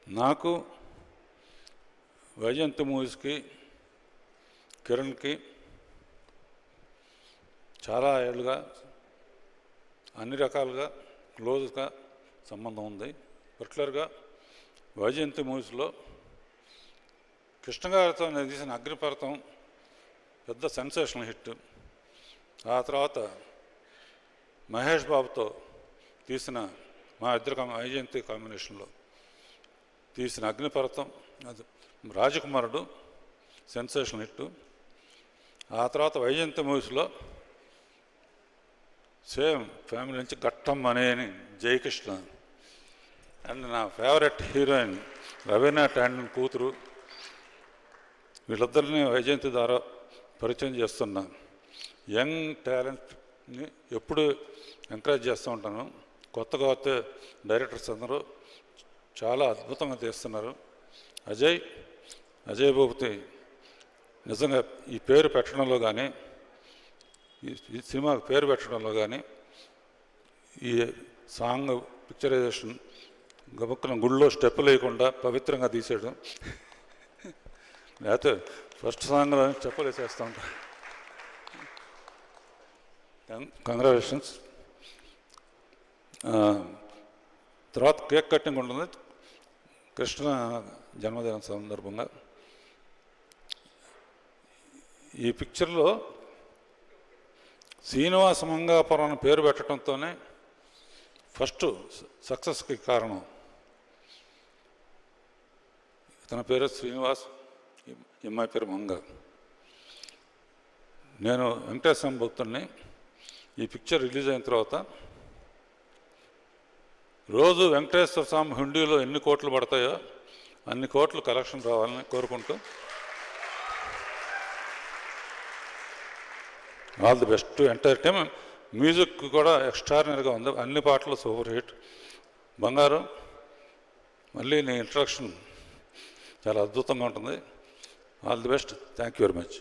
నాకు వైజయంతి మూవీస్కి కిరణ్కి చాలా ఏళ్ళుగా అన్ని రకాలుగా క్లోజ్గా సంబంధం ఉంది. పర్టికులర్గా వైజయంతి మూవీస్లో కృష్ణ గారితో నేను తీసిన అగ్నిపర్వతం పెద్ద సెన్సేషనల్ హిట్. ఆ తర్వాత మహేష్ బాబుతో తీసిన మా ఇద్దరు వైజయంతి కాంబినేషన్లో తీసిన అగ్నిపర్వతం, అది రాజకుమారుడు సెన్సేషనల్ హిట్. ఆ తర్వాత వైజయంతి మూవీస్లో సేమ్ ఫ్యామిలీ నుంచి ఘట్టం అని జయకృష్ణ అండ్ నా ఫేవరెట్ హీరోయిన్ రవీనా టాండన్ కూతురు, వీళ్ళిద్దరిని వైజయంతి ద్వారా పరిచయం చేస్తున్నా. యంగ్ టాలెంట్ని ఎప్పుడు ఎంకరేజ్ చేస్తూ ఉంటాను. కొత్తగా వస్తే డైరెక్టర్స్ అందరూ చాలా అద్భుతంగా తీస్తున్నారు. అజయ్ భూపతి నిజంగా ఈ పేరు పెట్టడంలో కానీ, ఈ సినిమాకి పేరు పెట్టడంలో కానీ, ఈ సాంగ్ పిక్చరైజేషన్ గబుక్కున గుళ్ళో స్టెప్పులు వేయకుండా పవిత్రంగా తీసాడు. లేకపోతే ఫస్ట్ సాంగ్లో స్టెప్పులు వేసేస్తూ ఉంటా. కంగ్రాచులేషన్స్. తర్వాత కేక్ కటింగ్ ఉంటుంది కృష్ణ జన్మదిన సందర్భంగా. ఈ పిక్చర్లో శ్రీనివాస మంగాపురం అని పేరు పెట్టడంతోనే ఫస్ట్ సక్సెస్కి కారణం. తన పేరు శ్రీనివాస్, ఈ అమ్మాయి పేరు మంగ. నేను వెంకటేశ్వర భక్తుడిని. ఈ పిక్చర్ రిలీజ్ అయిన తర్వాత రోజు వెంకటేశ్వర స్వామి హుండీలో ఎన్ని కోట్లు పడతాయో అన్ని కోట్లు కలెక్షన్ రావాలని కోరుకుంటూ all the best. Entertainment music కూడా ఎక్స్ట్రాడినరీగా ఉంది, అన్ని పాటలు సూపర్ హిట్. బంగారు, మళ్ళీ నీ ఇంట్రడక్షన్ చాలా అద్భుతంగా ఉంటుంది. All the best. Thank you very much.